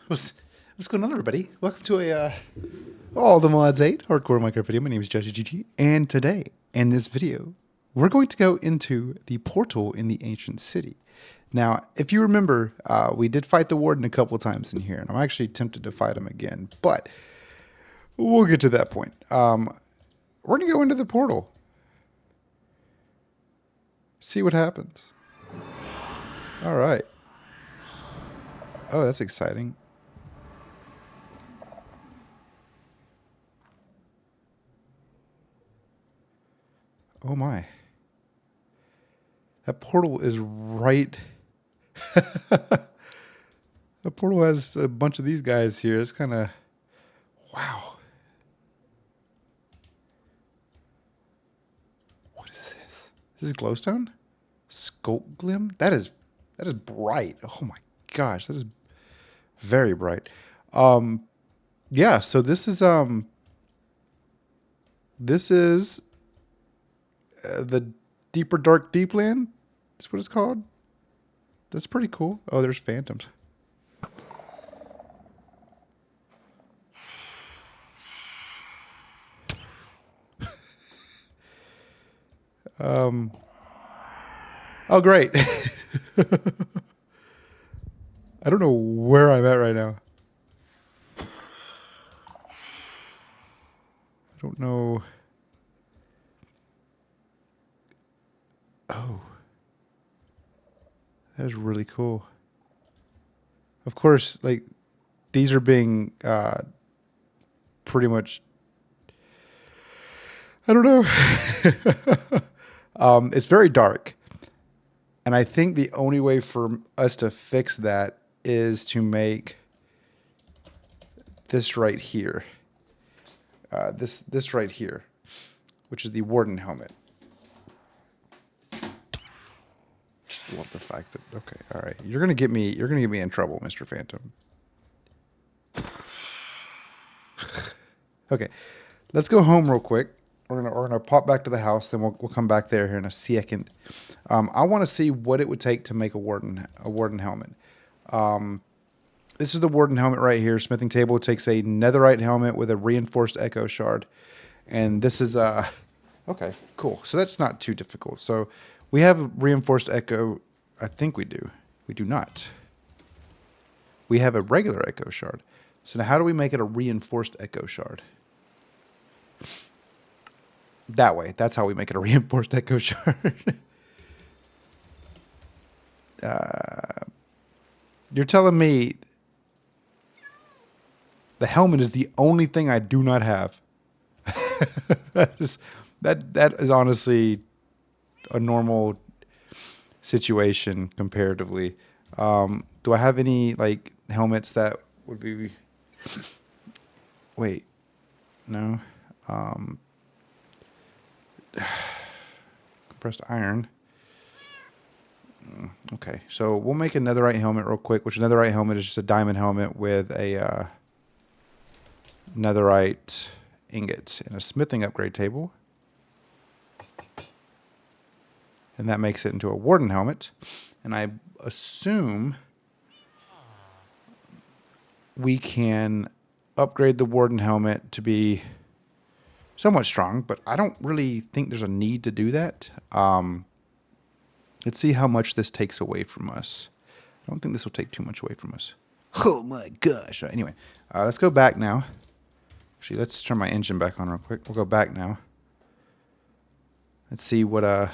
What's going on, everybody? Welcome to a All the Mods 8 Hardcore Minecraft video. My name is JawshyGG, and today, in this video, we're going to go into the portal in the ancient city. Now, if you remember, we did fight the warden a couple times in here, and I'm actually tempted to fight him again, but we'll get to that point. We're going to go into the portal. See what happens. All right. Oh, that's exciting. Oh my. That portal is right. The portal has a bunch of these guys here. It's kind of, wow. What is this? This is glowstone? Scope glim? That is bright. Oh my gosh, that is very bright. Yeah, so this is the Deeper Dark Deep Land. That's what it's called. That's pretty cool. Oh, there's phantoms. Oh, great. I don't know where I'm at right now. I don't know. Oh. That is really cool. Of course, like, these are being pretty much, I don't know. It's very dark. And I think the only way for us to fix that is to make this right here. This right here, which is the warden helmet. Just love the fact that, okay, all right. You're gonna get me in trouble, Mr. Phantom. Okay. Let's go home real quick. We're gonna pop back to the house, then we'll come back there here in a second. I want to see what it would take to make a warden helmet. This is the warden helmet right here. Smithing table takes a netherite helmet with a reinforced echo shard, and this is okay, cool. So that's not too difficult. So we have reinforced echo. I think we do. We do not. We have a regular echo shard. So now, how do we make it a reinforced echo shard? That way. That's how we make it a reinforced echo shard. You're telling me the helmet is the only thing I do not have? that is honestly a normal situation comparatively. Do I have any like helmets that would be? Wait, no. Compressed iron. Okay, so we'll make a netherite helmet real quick, which netherite helmet is just a diamond helmet with a netherite ingot and a smithing upgrade table. And that makes it into a warden helmet. And I assume we can upgrade the warden helmet to be somewhat strong, but I don't really think there's a need to do that. Let's see how much this takes away from us. I don't think this will take too much away from us. Oh my gosh. Anyway, let's go back now. Actually, let's turn my engine back on real quick. We'll go back now. Let's see what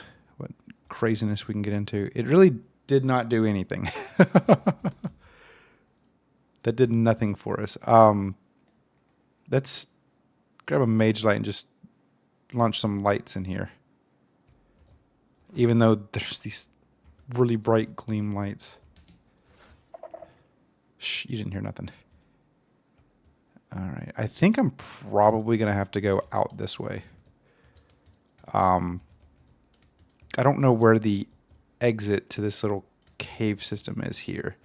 craziness we can get into. It really did not do anything. That did nothing for us. Let's grab a mage light and just launch some lights in here. Even though there's these really bright gleam lights. Shh, you didn't hear nothing. All right, I think I'm probably going to have to go out this way. I don't know where the exit to this little cave system is here.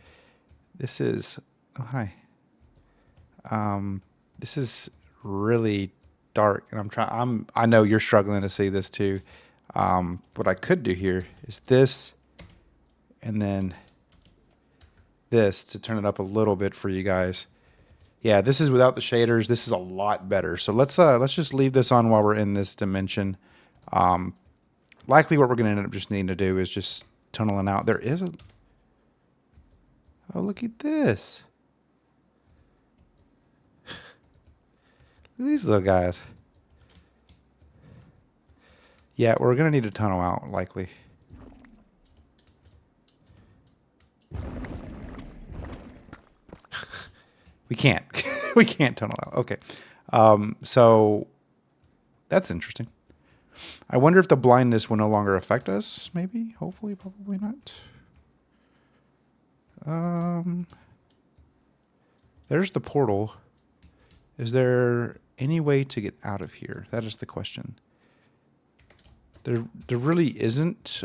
This is, oh, hi. This is really dark, and I know you're struggling to see this too. What I could do here is this, and then this to turn it up a little bit for you guys. Yeah, this is without the shaders. This is a lot better. So let's just leave this on while we're in this dimension. Likely what we're going to end up just needing to do is just tunneling out. There is a... Oh, look at this. Look at these little guys. Yeah, we're going to need to tunnel out, likely. We can't. We can't tunnel out. Okay. So that's interesting. I wonder if the blindness will no longer affect us. Maybe. Hopefully. Probably not. There's the portal. Is there any way to get out of here? That is the question. There really isn't.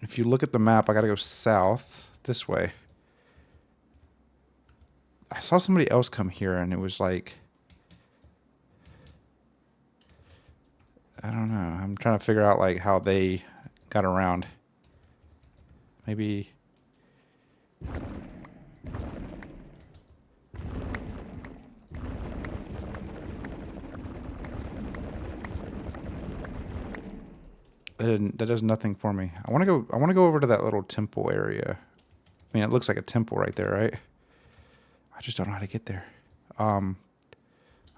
If you look at the map, I got to go south this way. I saw somebody else come here, and it was like... I don't know. I'm trying to figure out like how they got around. Maybe... That does nothing for me. I want to go over to that little temple area. I mean, it looks like a temple right there, right? I just don't know how to get there. I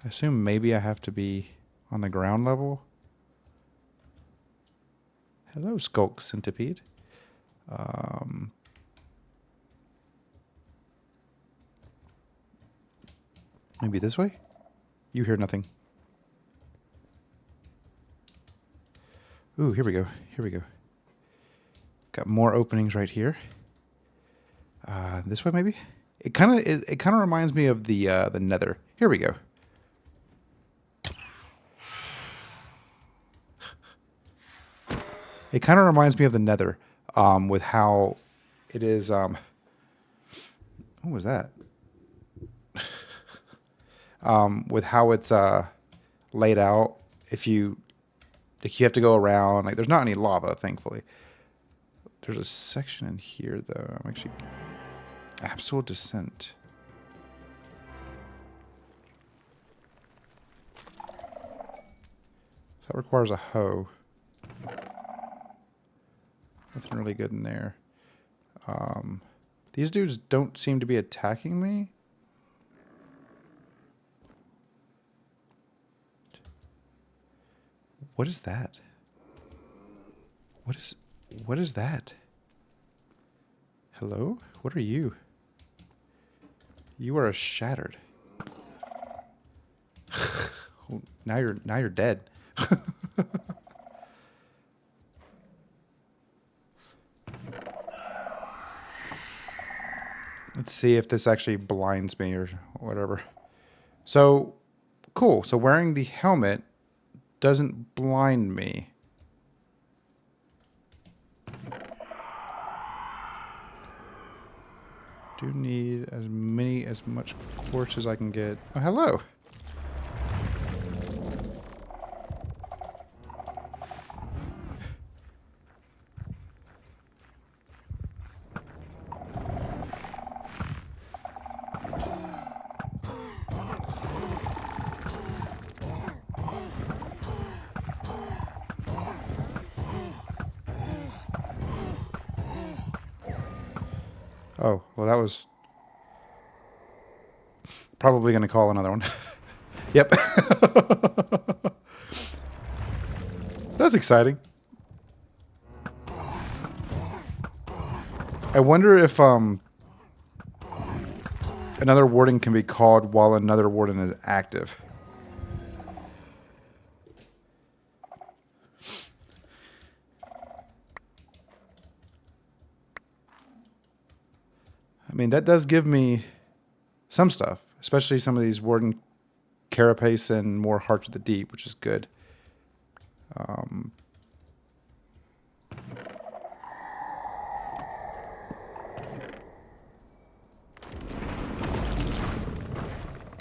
assume maybe I have to be on the ground level. Hello, Skulk Centipede. Maybe this way? You hear nothing. Ooh, here we go. Here we go. Got more openings right here. This way, maybe? It kind of reminds me of the Nether. Here we go. It kind of reminds me of the Nether, with how it is. What was that? With how it's laid out. If you have to go around. Like, there's not any lava, thankfully. There's a section in here, though. I'm actually... Absolute descent. So that requires a hoe. Nothing really good in there. These dudes don't seem to be attacking me. What is that? What is that? Hello? What are you? You are a shattered. Now you're dead. Let's see if this actually blinds me or whatever. So, cool. So wearing the helmet doesn't blind me. Do need as much quartz as I can get. Oh, hello. Oh, well, that was probably going to call another one. Yep. That's exciting. I wonder if another warden can be called while another warden is active. I mean, that does give me some stuff, especially some of these Warden Carapace and more Hearts of the Deep, which is good.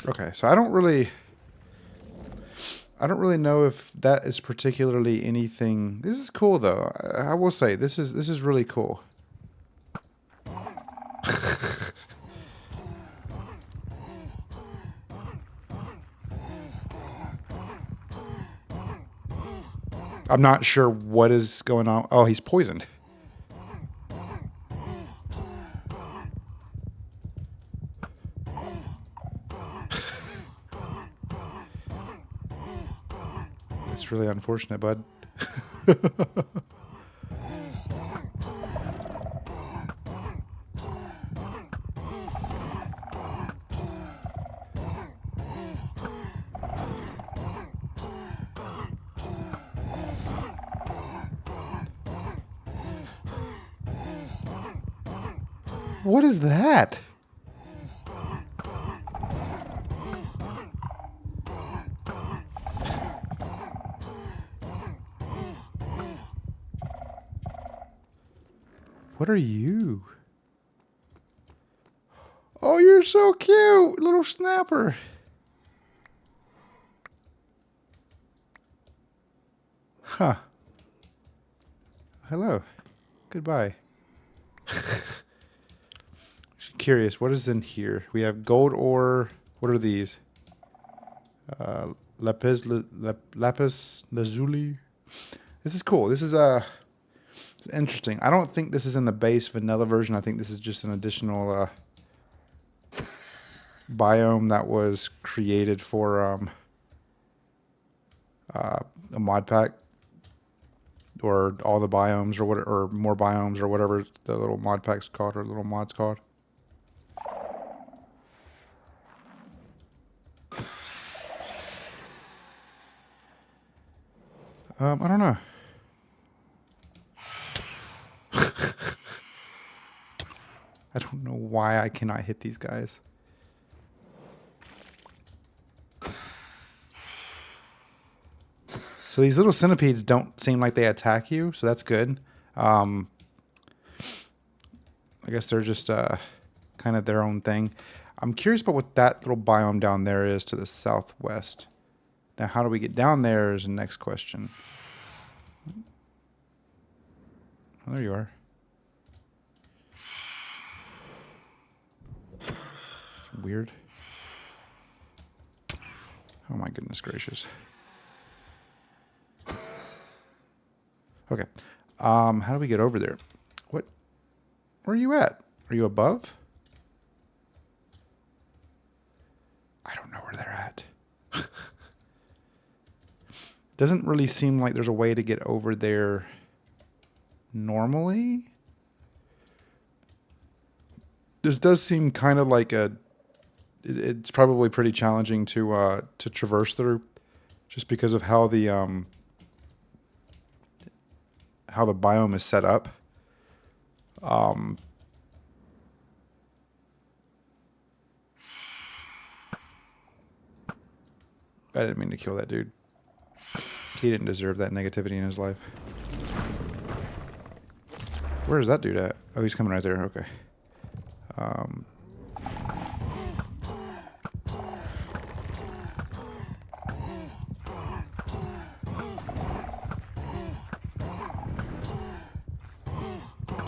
Okay, so I don't really know if that is particularly anything. This is cool, though. I will say this is really cool. I'm not sure what is going on. Oh, he's poisoned. That's really unfortunate, bud. What is that? What are you? Oh, you're so cute, little snapper. Huh. Hello. Goodbye. Just curious, what is in here? We have gold ore. What are these? Lapis lazuli. This is cool. This is interesting. I don't think this is in the base vanilla version. I think this is just an additional biome that was created for a mod pack, or all the biomes, or what, or more biomes, or whatever the little mod pack's called, or little mod's called. I don't know. I don't know why I cannot hit these guys. So these little centipedes don't seem like they attack you, so that's good. I guess they're just kind of their own thing. I'm curious about what that little biome down there is to the southwest. Now, how do we get down there is the next question. Oh, there you are. Weird. Oh my goodness gracious. Okay. How do we get over there? What? Where are you at? Are you above? I don't know where they're at. Doesn't really seem like there's a way to get over there normally. This does seem kind of like it's probably pretty challenging to traverse through, just because of how the biome is set up. I didn't mean to kill that dude. He didn't deserve that negativity in his life. Where is that dude at? Oh, he's coming right there. Okay.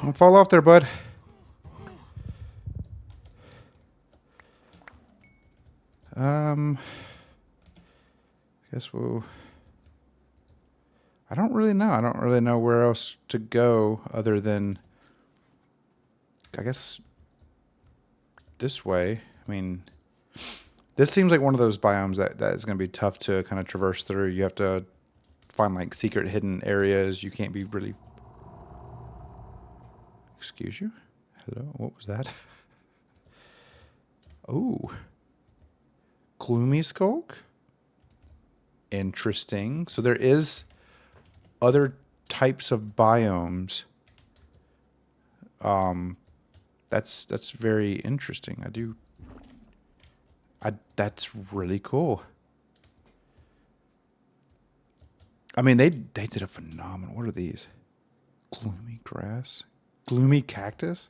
Don't fall off there, bud. Guess we'll... I don't really know. I don't really know where else to go other than, I guess, this way. I mean, this seems like one of those biomes that is going to be tough to kind of traverse through. You have to find like secret hidden areas. You can't be really... Excuse you? Hello? What was that? Oh. Gloomy Skulk? Interesting. So there is other types of biomes. That's very interesting. That's really cool. I mean, they did a phenomenal... What are these? Gloomy grass? Gloomy cactus?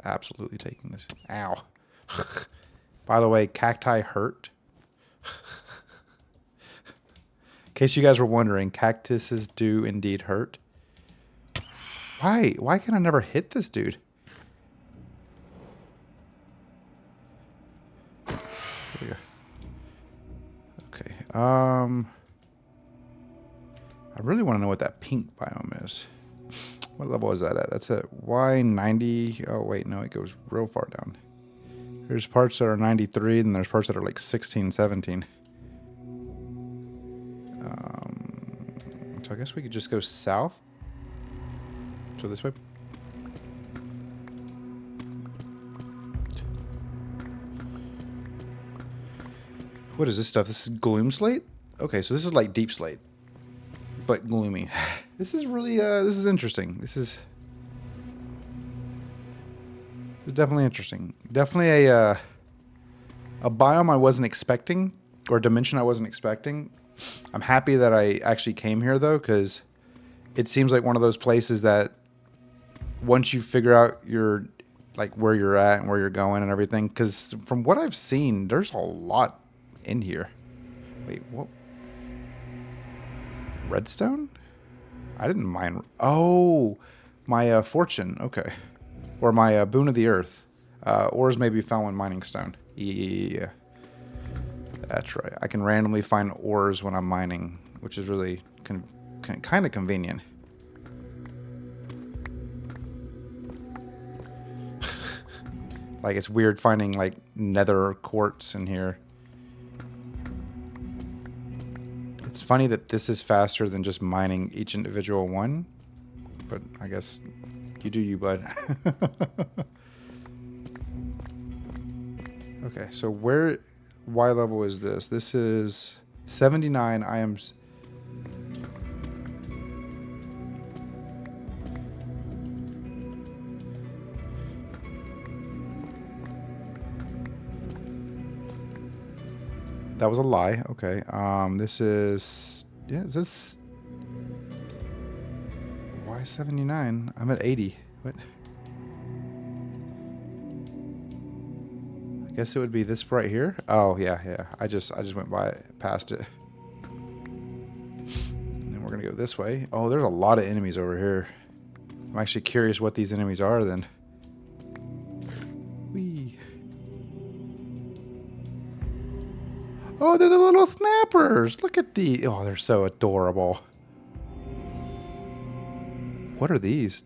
Absolutely taking this. Ow. By the way, cacti hurt. In case you guys were wondering, cactuses do indeed hurt. Why? Why can I never hit this dude? There we go. Okay. I really want to know what that pink biome is. What level is that at? That's at Y90. Oh, wait, no, it goes real far down. There's parts that are 93, and there's parts that are like 16, 17. So I guess we could just go south. So this way. What is this stuff? This is gloom slate? Okay, so this is like deep slate, but gloomy. This is really, this is interesting. This is definitely interesting. Definitely a biome I wasn't expecting, or a dimension I wasn't expecting. I'm happy that I actually came here though, because it seems like one of those places that once you figure out your, like where you're at and where you're going and everything, because from what I've seen, there's a lot in here. Wait, what? Redstone? I didn't mine. Oh, my fortune. Okay. Or my boon of the earth. Ores may be found when mining stone. Yeah. That's right. I can randomly find ores when I'm mining, which is really kind of convenient. Like, it's weird finding, like, nether quartz in here. It's funny that this is faster than just mining each individual one. But I guess you do you, bud. Okay, so where... Y level is this? This is 79. I am... That was a lie. Okay. This is... Yeah, is this... Why 79? I'm at 80. What? I guess it would be this right here. Oh, yeah. I just went past it. And then we're going to go this way. Oh, there's a lot of enemies over here. I'm actually curious what these enemies are then. Whee. Oh, they're the little snappers. Look at the... Oh, they're so adorable. What are these?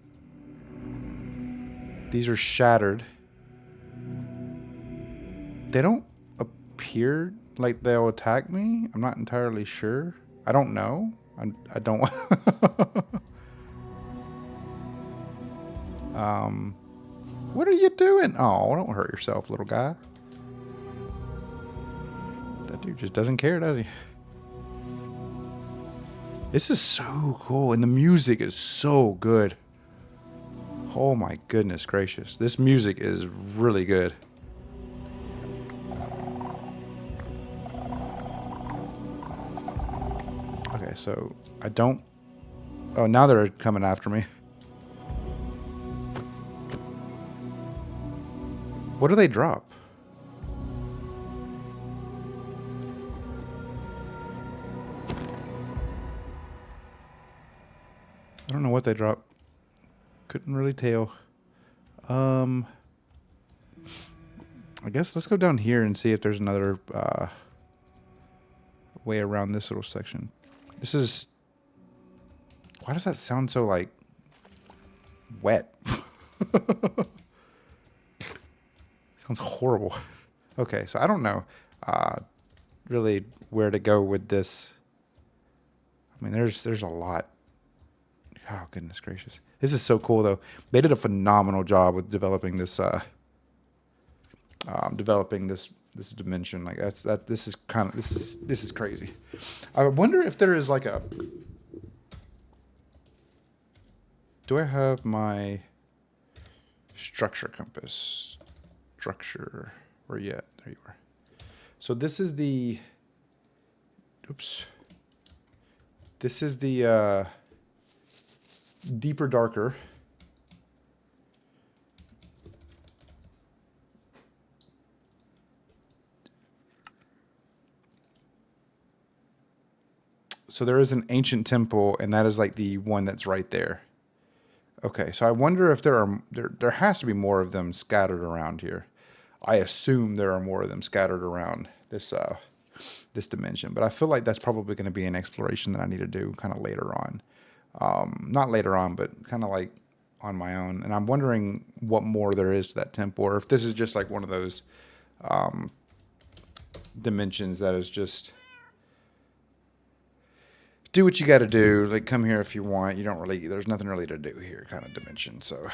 These are shattered. They don't appear like they'll attack me. I'm not entirely sure. I don't know. I don't... What are you doing? Oh, don't hurt yourself, little guy. That dude just doesn't care, does he? This is so cool, and the music is so good. Oh my goodness gracious. This music is really good. Okay, so I don't... Oh, now they're coming after me. What do they drop? I don't know what they drop. Couldn't really tell. I guess let's go down here and see if there's another way around this little section. This is... Why does that sound so, like, wet? Sounds horrible. Okay, so I don't know really where to go with this. I mean, there's a lot. Oh, goodness gracious. This is so cool, though. They did a phenomenal job with developing this this dimension. Like this is crazy. I wonder if there is like a... Do I have my structure compass? Structure. Where you at? There you are. So this is the... Oops. This is the deeper, darker. So there is an ancient temple, and that is like the one that's right there. Okay, so I wonder if there has to be more of them scattered around here. I assume there are more of them scattered around this this dimension. But I feel like that's probably going to be an exploration that I need to do kind of later on. Not later on, but kind of like on my own. And I'm wondering what more there is to that temple, or if this is just like one of those dimensions that is just do what you got to do. Like, come here if you want. You don't really, there's nothing really to do here kind of dimension. So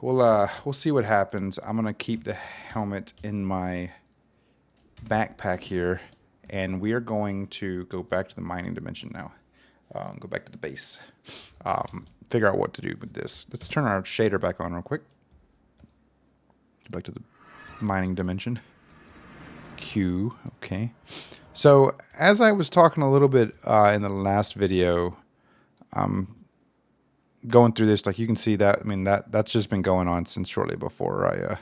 we'll see what happens. I'm going to keep the helmet in my backpack here, and we are going to go back to the mining dimension now. Go back to the base. Figure out what to do with this. Let's turn our shader back on real quick. Go back to the mining dimension. Q. Okay. So as I was talking a little bit in the last video, going through this, like you can see that, I mean, that's just been going on since shortly before I,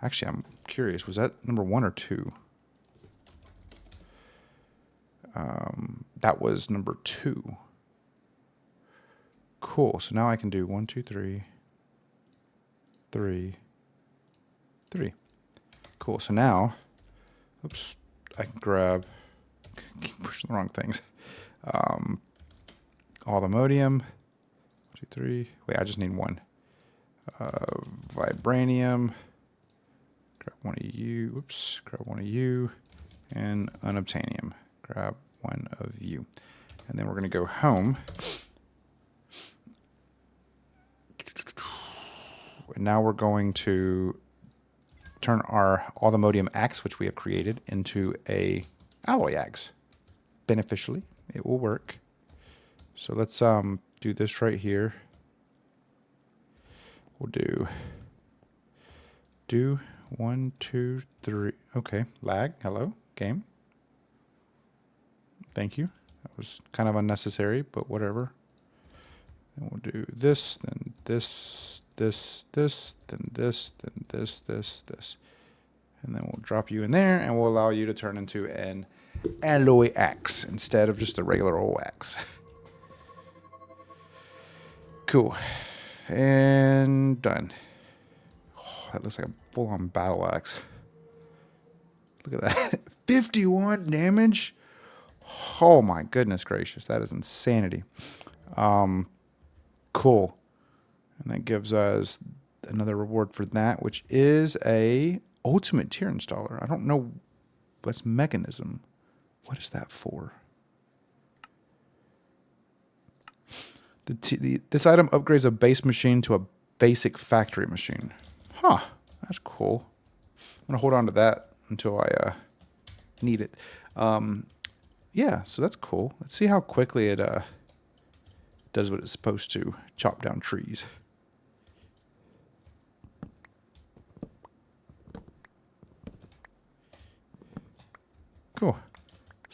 actually, I'm curious, was that number 1 or 2? That was number 2. Cool. So now I can do 1, 2, 3, 3, 3. Cool. So now, oops, I can grab, keep pushing the wrong things. All the modium, 2, 3. Wait, I just need 1. Vibranium. Grab 1 of you. Oops. Grab 1 of you. And unobtainium. Grab 1 of you. And then we're going to go home. And now we're going to turn our all the modium axe, which we have created, into a alloy axe. Beneficially, it will work. So let's do this right here. We'll do 1, 2, 3. Okay, lag. Hello, game. Thank you. That was kind of unnecessary, but whatever. And we'll do this, then this, this, this, then this, then this, this, this. And then we'll drop you in there, and we'll allow you to turn into an alloy axe instead of just a regular old axe. Cool. And done. Oh, that looks like a full-on battle axe. Look at that. 51 damage. Oh my goodness gracious. That is insanity. Cool. And that gives us another reward for that, which is a ultimate tier installer. I don't know. What's mechanism? What is that for? This item upgrades a base machine to a basic factory machine. Huh. That's cool. I'm going to hold on to that until I need it. Yeah, so that's cool. Let's see how quickly it does what it's supposed to. Chop down trees. Cool.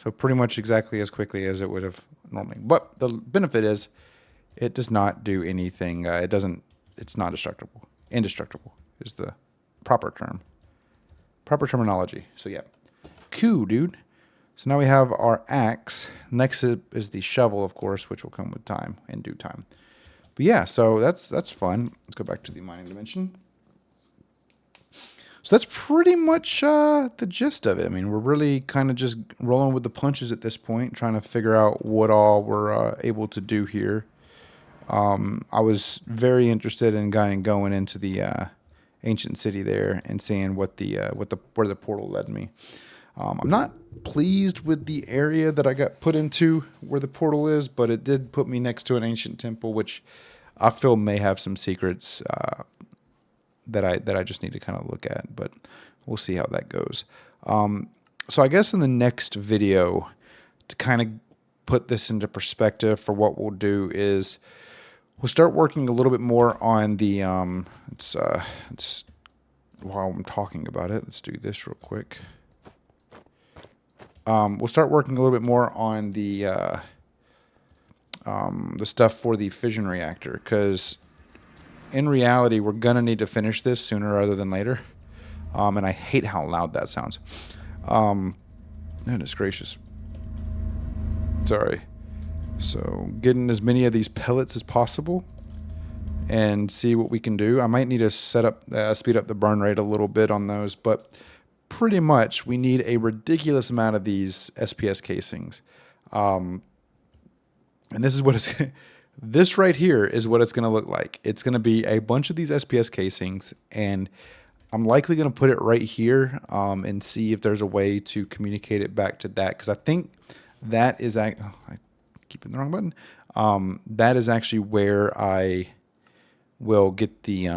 So pretty much exactly as quickly as it would have normally. But the benefit is it does not do anything. It's not destructible. Indestructible is the proper term. Proper terminology. So yeah. Cool, dude. So now we have our axe. Next is the shovel, of course, which will come with time, in due time. But yeah, so that's fun. Let's go back to the mining dimension. So that's pretty much the gist of it. I mean, we're really kind of just rolling with the punches at this point, trying to figure out what all we're able to do here. I was very interested in going into the ancient city there and seeing where the portal led me. I'm not pleased with the area that I got put into where the portal is, but it did put me next to an ancient temple, which I feel may have some secrets that I just need to kind of look at, but we'll see how that goes. So I guess in the next video, to kind of put this into perspective for what we'll do is we'll start working a little bit more on the, it's while I'm talking about it, let's do this real quick. We'll start working a little bit more on the stuff for the fission reactor, because in reality, we're going to need to finish this sooner rather than later. And I hate how loud that sounds. Goodness gracious. Sorry. So getting as many of these pellets as possible and see what we can do. I might need to speed up the burn rate a little bit on those, but pretty much we need a ridiculous amount of these SPS casings. And this is what it's, this right here is what it's going to look like. It's going to be a bunch of these SPS casings, and I'm likely going to put it right here and see if there's a way to communicate it back to that. Because I think that is, I keep hitting the wrong button. That is actually where I will get the,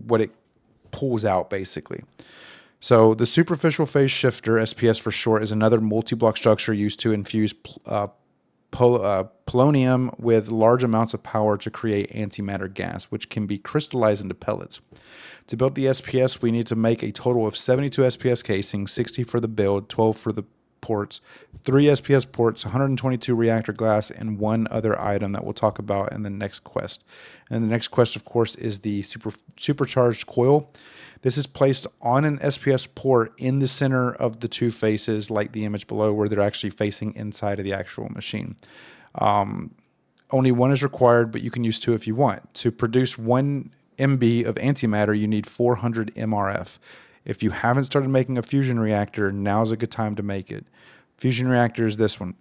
what it pulls out basically. So the superficial phase shifter, SPS for short, is another multi-block structure used to infuse polonium with large amounts of power to create antimatter gas, which can be crystallized into pellets. To build the SPS, we need to make a total of 72 SPS casings, 60 for the build, 12 for the ports, 3 SPS ports, 122 reactor glass, and one other item that we'll talk about in the next quest. And the next quest, of course, is the supercharged coil. This is placed on an SPS port in the center of the two faces, like the image below, where they're actually facing inside of the actual machine. Only one is required, but you can use 2 if you want. To produce 1 MB of antimatter, you need 400 MRF. If you haven't started making a fusion reactor, now's a good time to make it. Fusion reactor is this one.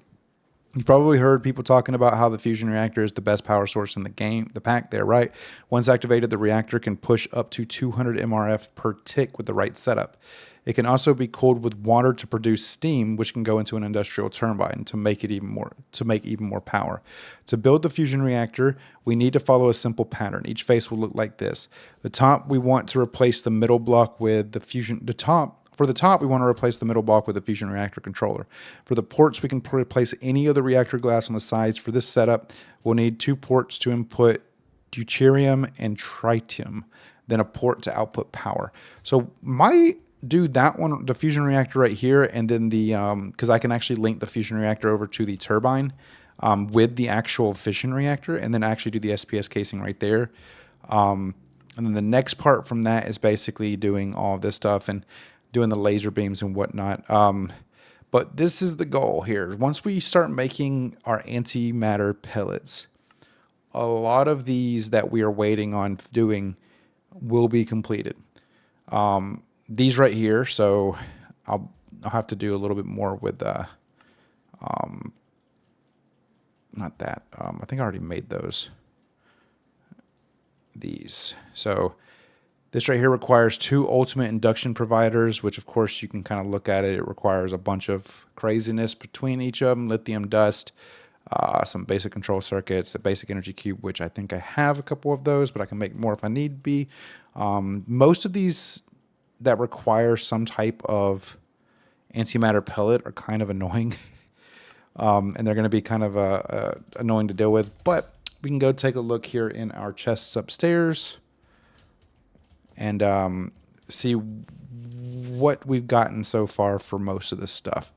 You've probably heard people talking about how the fusion reactor is the best power source in the game, the pack there, right? Once activated, the reactor can push up to 200 MRF per tick with the right setup. It can also be cooled with water to produce steam, which can go into an industrial turbine to make even more power. To build the fusion reactor, we need to follow a simple pattern. Each face will look like this. The top, we want to replace the middle block with the fusion. For the top, we want to replace the middle block with a fusion reactor controller. For the ports, we can replace any of the reactor glass on the sides. For this setup, we'll need 2 ports to input deuterium and tritium, then a port to output power. So my do that one, the fusion reactor right here, and then the, because I can actually link the fusion reactor over to the turbine with the actual fission reactor, and then actually do the SPS casing right there. And then the next part from that is basically doing all of this stuff and doing the laser beams and whatnot. But this is the goal here. Once we start making our antimatter pellets, a lot of these that we are waiting on doing will be completed. These right here, so I'll have to do a little bit more with not that. I think I already made those. These. So this right here requires 2 ultimate induction providers, which of course you can kind of look at it. It requires a bunch of craziness between each of them. Lithium dust, some basic control circuits, a basic energy cube, which I think I have a couple of those, but I can make more if I need be. Most of these that require some type of antimatter pellet are kind of annoying. And they're going to be kind of annoying to deal with. But we can go take a look here in our chests upstairs and see what we've gotten so far for most of this stuff.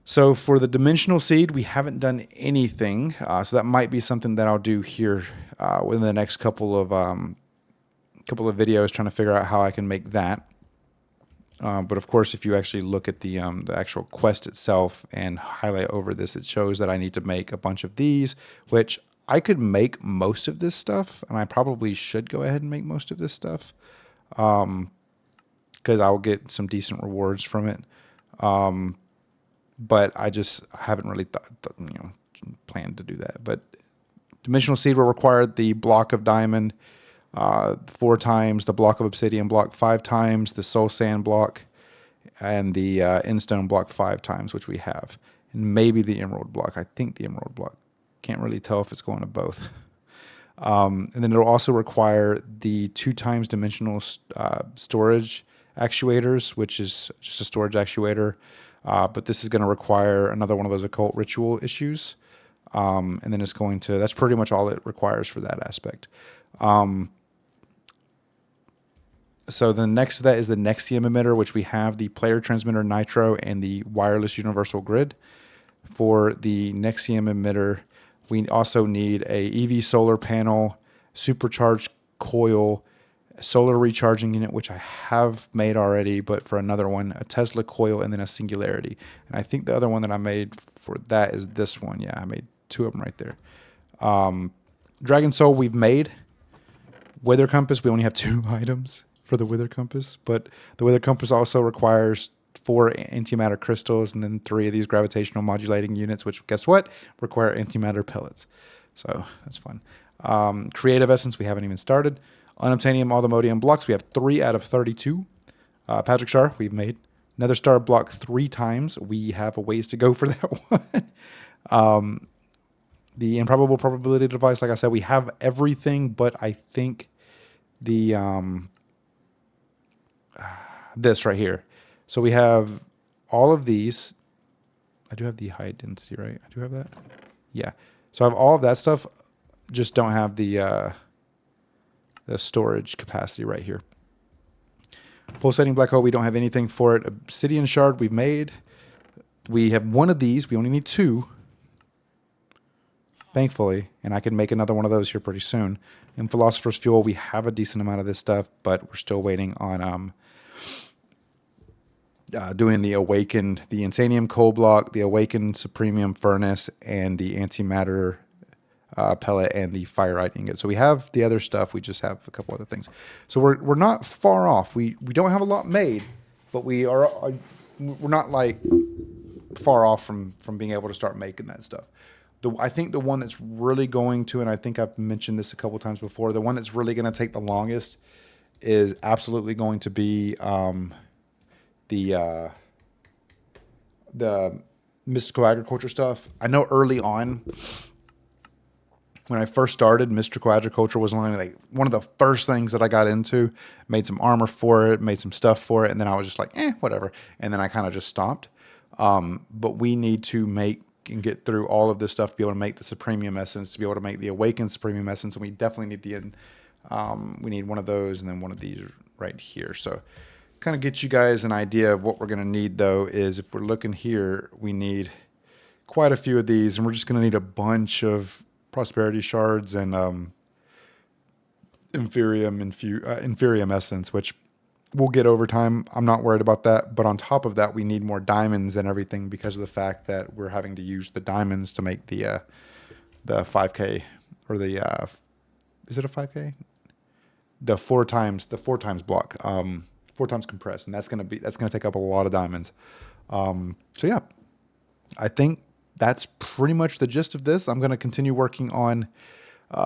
So for the dimensional seed, we haven't done anything. So that might be something that I'll do here within the next couple of videos, trying to figure out how I can make that. But of course, if you actually look at the actual quest itself and highlight over this, it shows that I need to make a bunch of these, which I could make most of this stuff, and I probably should go ahead and make most of this stuff, because I'll get some decent rewards from it. But I haven't really planned to do that. But dimensional seed will require the block of diamond 4 times, the block of obsidian block 5 times, the soul sand block, and the endstone block 5 times, which we have, and maybe the emerald block. I think the emerald block. Can't really tell if it's going to both. And then it'll also require the 2 times dimensional storage actuators, which is just a storage actuator. But this is going to require another one of those occult ritual issues. And then it's going to, that's pretty much all it requires for that aspect. So the next to that is the Nexium emitter, which we have the player transmitter Nitro and the wireless universal grid. For the Nexium emitter, we also need a EV solar panel, supercharged coil, solar recharging unit, which I have made already, but for another one, a Tesla coil, and then a singularity. And I think the other one that I made for that is this one. Yeah, I made 2 of them right there. Dragon Soul we've made. Weather Compass, we only have 2 items. for the Wither Compass, but the Wither Compass also requires 4 antimatter crystals and then 3 of these gravitational modulating units, which guess what? Require antimatter pellets. So that's fun. Creative Essence, we haven't even started. Unobtainium Allthemodium blocks, we have 3 out of 32. Patrick Star, we've made. Nether Star block 3 times. We have a ways to go for that one. The Improbable Probability Device, like I said, we have everything, but I think the this right here. So we have all of these. I do have the high density, right? I do have that. Yeah. So I have all of that stuff. Just don't have the storage capacity right here. Pulsating Black Hole, we don't have anything for it. Obsidian Shard we've made. We have 1 of these. We only need 2. Thankfully, and I can make another one of those here pretty soon. In Philosopher's Fuel, we have a decent amount of this stuff, but we're still waiting on doing the Awakened, the Insanium Coal Block, the Awakened Supremium Furnace, and the Antimatter Pellet, and the Fireite Ingot. So we have the other stuff. We just have a couple other things. So we're not far off. We don't have a lot made, but we're not like far off from being able to start making that stuff. I think the one that's really going to, and I think I've mentioned this a couple times before, the one that's really going to take the longest is absolutely going to be the mystical agriculture stuff. I know early on, when I first started, mystical agriculture was only like one of the first things that I got into. Made some armor for it, made some stuff for it, and then I was just like, whatever. And then I kind of just stopped. But we need to make and get through all of this stuff to be able to make the Supremium Essence, to be able to make the Awakened Supremium Essence, and we definitely need we need one of those and then one of these right here. So kind of get you guys an idea of what we're going to need, though, is if we're looking here, we need quite a few of these, and we're just going to need a bunch of Prosperity Shards and Inferium Essence, which we'll get over time. I'm not worried about that. But on top of that, we need more diamonds and everything because of the fact that we're having to use the diamonds to make the 5K or the is it a 5K? The 4 times block, 4 times compressed, and that's gonna take up a lot of diamonds. So yeah, I think that's pretty much the gist of this. I'm gonna continue working on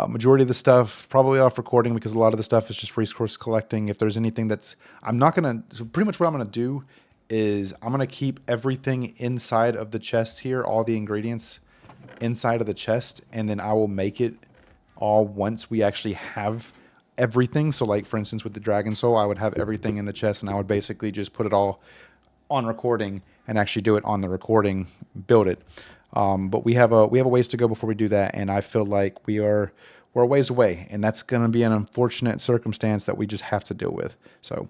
majority of the stuff, probably off recording because a lot of the stuff is just resource collecting. If there's anything so pretty much what I'm going to do is I'm going to keep everything inside of the chest here, all the ingredients inside of the chest, and then I will make it all once we actually have everything. So like, for instance, with the Dragon Soul, I would have everything in the chest, and I would basically just put it all on recording and actually do it on the recording, build it. But we have a ways to go before we do that, and I feel like we're a ways away, and that's going to be an unfortunate circumstance that we just have to deal with. So,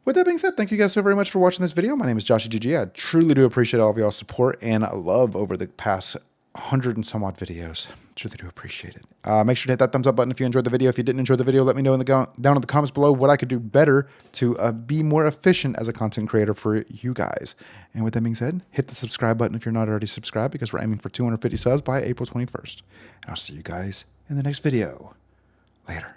with that being said, thank you guys so very much for watching this video. My name is JawshyGG. I truly do appreciate all of y'all's support and love over the past 100 and some odd videos. Truly do appreciate it. Make sure to hit that thumbs up button if you enjoyed the video. If you didn't enjoy the video, let me know down in the comments below what I could do better to be more efficient as a content creator for you guys. And with that being said, hit the subscribe button if you're not already subscribed, because we're aiming for 250 subs by April 21st. And I'll see you guys in the next video. Later.